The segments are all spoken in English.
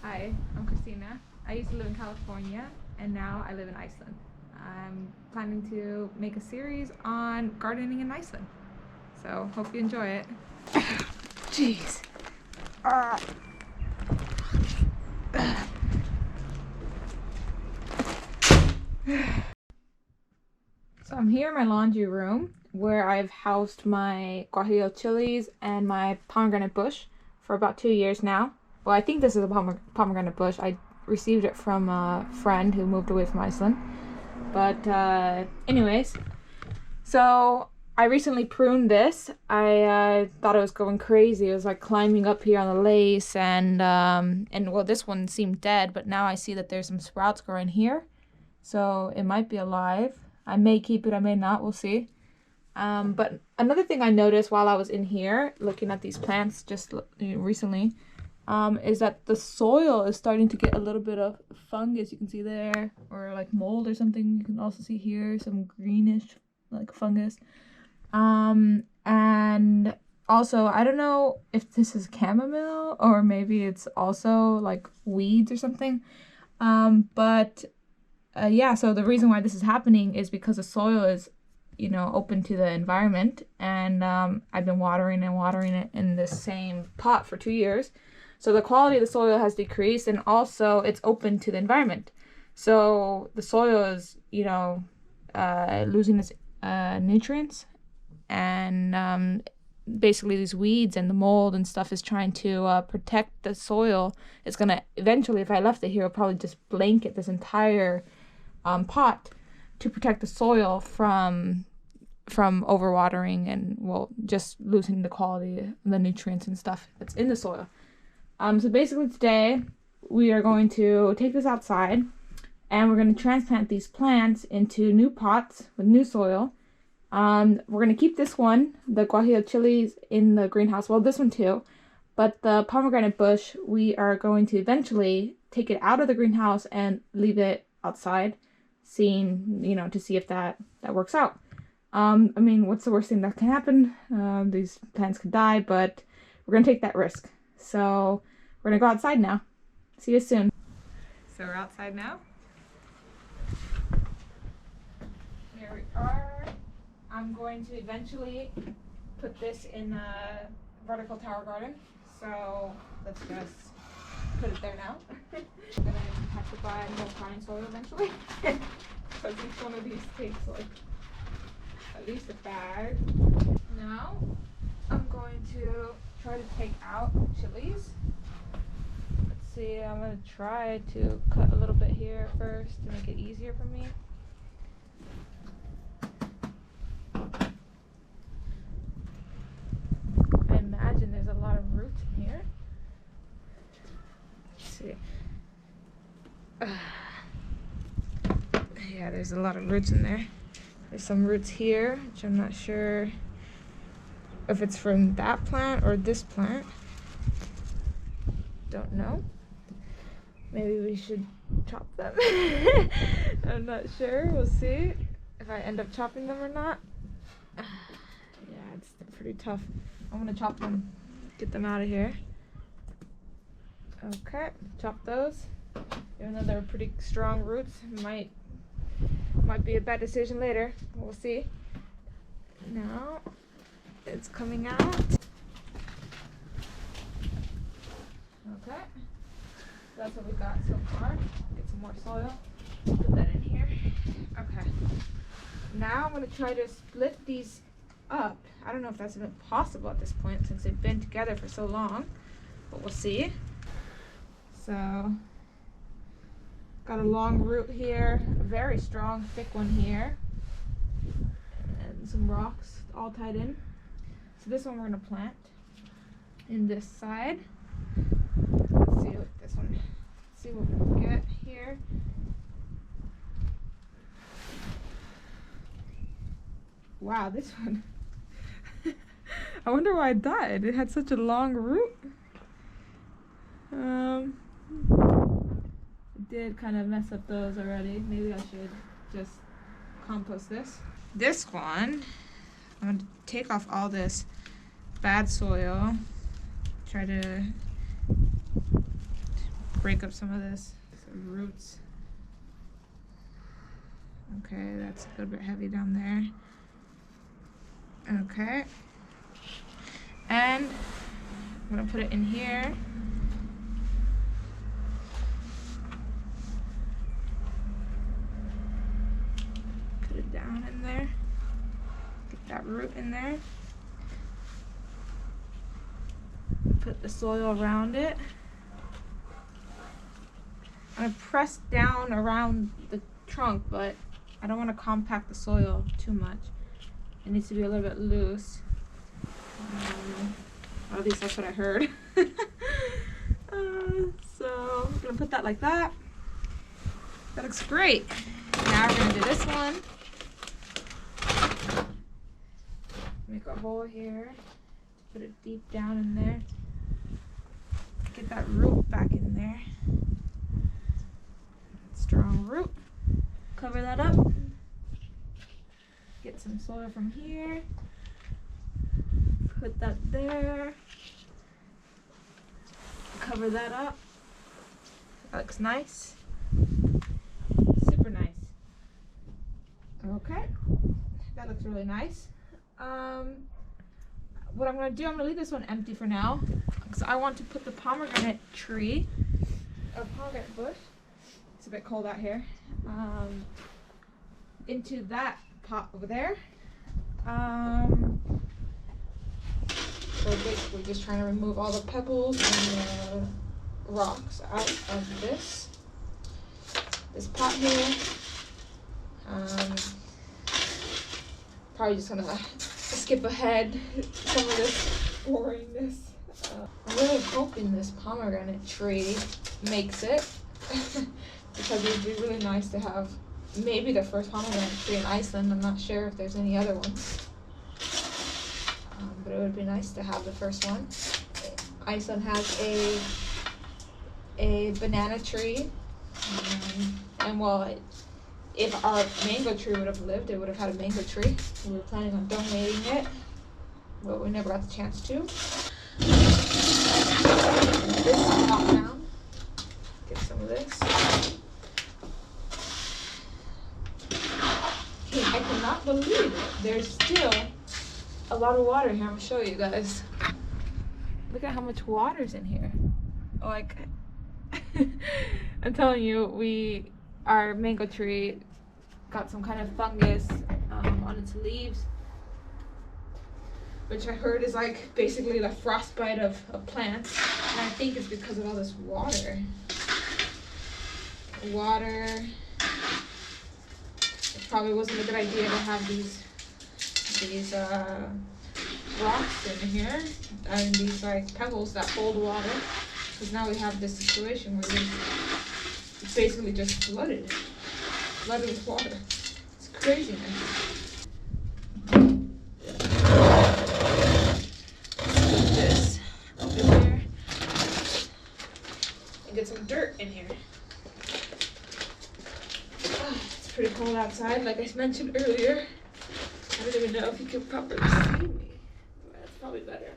Hi, I'm Christina. I used to live in California and now I live in Iceland. I'm planning to make a series on gardening in Iceland. So, hope you enjoy it. Jeez. So I'm here in my laundry room where I've housed my Guajillo chilies and my pomegranate bush for about 2 years now. Well, I think this is a pomegranate bush. I received it from a friend who moved away from Iceland. But anyways, so I recently pruned this. I thought it was going crazy. It was like climbing up here on the lace, and well, this one seemed dead, but now I see that there's some sprouts growing here. So it might be alive. I may keep it, I may not, we'll see. But another thing I noticed while I was in here looking at these plants just recently is that the soil is starting to get a little bit of fungus, you can see there, or like mold or something. You can also see here some greenish like fungus. And also, I don't know if this is chamomile or maybe it's also like weeds or something. Yeah, so the reason why this is happening is because the soil is, open to the environment, and I've been watering it in the same pot for 2 years. So the quality of the soil has decreased, and also it's open to the environment. So the soil is, losing its nutrients, and basically these weeds and the mold and stuff is trying to protect the soil. It's gonna eventually, if I left it here, it'll probably just blanket this entire pot to protect the soil from overwatering and, well, just losing the quality, the nutrients and stuff that's in the soil. So basically today we are going to take this outside and we're going to transplant these plants into new pots with new soil. We're going to keep this one, the Guajillo chilies, in the greenhouse. Well, this one too. But the pomegranate bush, we are going to eventually take it out of the greenhouse and leave it outside, to see if that works out. I mean, what's the worst thing that can happen? These plants could die, but we're going to take that risk. So we're going to go outside now. See you soon. So we're outside now. Here we are. I'm going to eventually put this in a vertical tower garden. So let's just put it there now. I'm going to have to buy more fine soil eventually. Because each one of these takes like at least a bag. Now I'm going to try to take out chilies. Let's see, I'm going to try to cut a little bit here first to make it easier for me. I imagine there's a lot of roots in here. Let's see. Yeah, there's a lot of roots in there. There's some roots here, which I'm not sure if it's from that plant or this plant. Don't know. Maybe we should chop them. I'm not sure. We'll see if I end up chopping them or not. Yeah, it's pretty tough. I'm gonna chop them, get them out of here. Okay, chop those. Even though they're pretty strong roots, might be a bad decision later. We'll see. Now it's coming out. Okay, that's what we got so far. Get some more soil. Put that in here. Okay. Now I'm gonna try to split these up. I don't know if that's even possible at this point since they've been together for so long, but we'll see. So got a long root here, a very strong, thick one here, and some rocks all tied in. So this one we're going to plant in this side. Let's see what this one, see what we can get here. Wow, this one. I wonder why it died. It had such a long root. Did kind of mess up those already. Maybe I should just compost this. This one, I'm going to take off all this bad soil. Try to break up some of this. Some roots. Okay, that's a little bit heavy down there. Okay. And I'm gonna put it in here. Put it down in there. Get that root in there. Put the soil around it. I'm gonna press down around the trunk, but I don't want to compact the soil too much. It needs to be a little bit loose. Or at least that's what I heard. So I'm gonna put that like that. That looks great. Now we're gonna do this one. Make a hole here. Put it deep down in there. Get that root back in there. Strong root. Cover that up. Get some soil from here. Put that there. Cover that up. That looks nice. Super nice. Okay. That looks really nice. What I'm going to do, I'm going to leave this one empty for now. Because I want to put the pomegranate tree, or pomegranate bush, it's a bit cold out here, into that pot over there. So basically just trying to remove all the pebbles and the rocks out of this pot here. Probably just gonna skip ahead some of this boringness. I'm really hoping this pomegranate tree makes it because it would be really nice to have maybe the first pomegranate tree in Iceland. I'm not sure if there's any other ones. But it would be nice to have the first one. Iceland has a banana tree, and well, if our mango tree would have lived, it would have had a mango tree. We were planning on donating it, but we never got the chance to. This pot down. Get some of this. Okay, I cannot believe it. There's still a lot of water here. I'm gonna show you guys. Look at how much water's in here. Like, I'm telling you, our mango tree got some kind of fungus on its leaves, which I heard is like basically the frostbite of plants, and I think it's because of all this water. It probably wasn't a good idea to have these rocks in here and these like pebbles that hold water, because now we have this situation where it's basically just flooded with water. It's craziness. Put this over there and get some dirt in here. It's pretty cold outside, like I mentioned earlier. I don't even know if you can properly see me. That's probably better.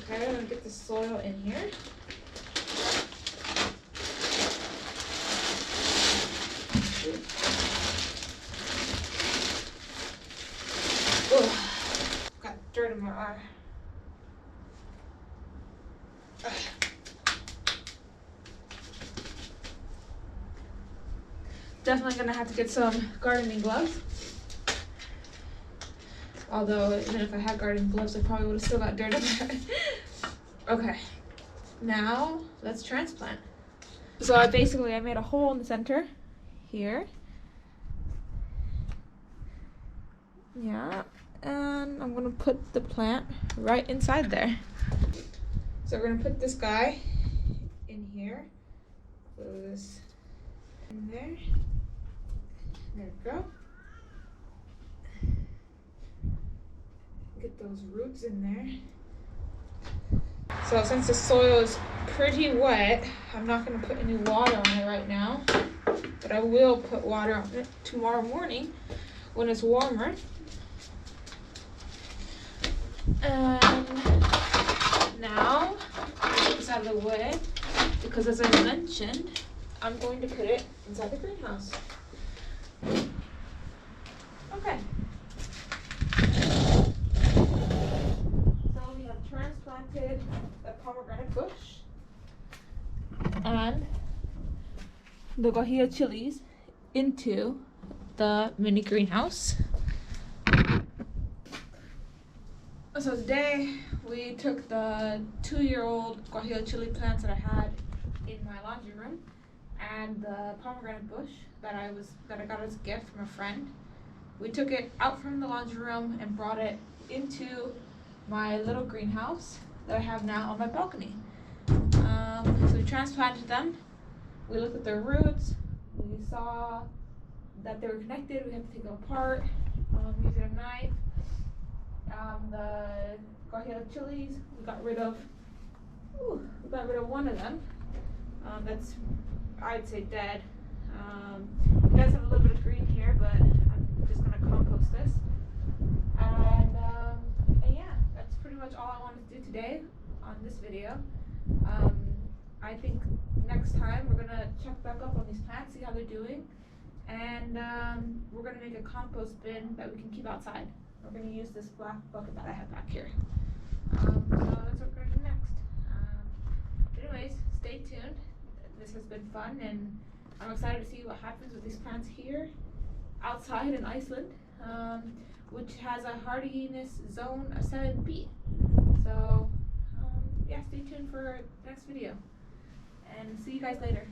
Okay, I'm gonna get the soil in here. Ugh. Got dirt in my eye. Definitely gonna have to get some gardening gloves. Although, even if I had gardening gloves, I probably would have still got dirt in there. Okay, now let's transplant. So I made a hole in the center here. Yeah, and I'm gonna put the plant right inside there. So we're gonna put this guy in here. Put this in there. There we go. Get those roots in there. So since the soil is pretty wet, I'm not going to put any water on it right now, but I will put water on it tomorrow morning when it's warmer. And now, get this out of the way. because as I mentioned, I'm going to put it inside the greenhouse. Okay. So we have transplanted the pomegranate bush and the Guajillo chilies into the mini greenhouse. So today we took the 2-year-old Guajillo chili plants that I had in my laundry room and the pomegranate bush that I got as a gift from a friend. We took it out from the laundry room and brought it into my little greenhouse that I have now on my balcony. So we transplanted them. We looked at their roots. We saw that they were connected. We had to take them apart using a knife. The Guajillo chilies, we got rid of one of them. That's, I'd say, dead. It does have a little bit of green here, but I'm just gonna compost this. And yeah, that's pretty much all I wanted to do today on this video. I think next time we're gonna check back up on these plants, see how they're doing, and we're gonna make a compost bin that we can keep outside. We're going to use this black bucket that I have back here. So that's what we're going to do next. Anyways, stay tuned. This has been fun, and I'm excited to see what happens with these plants here outside in Iceland, which has a hardiness zone of 7B. So yeah, stay tuned for our next video, and see you guys later.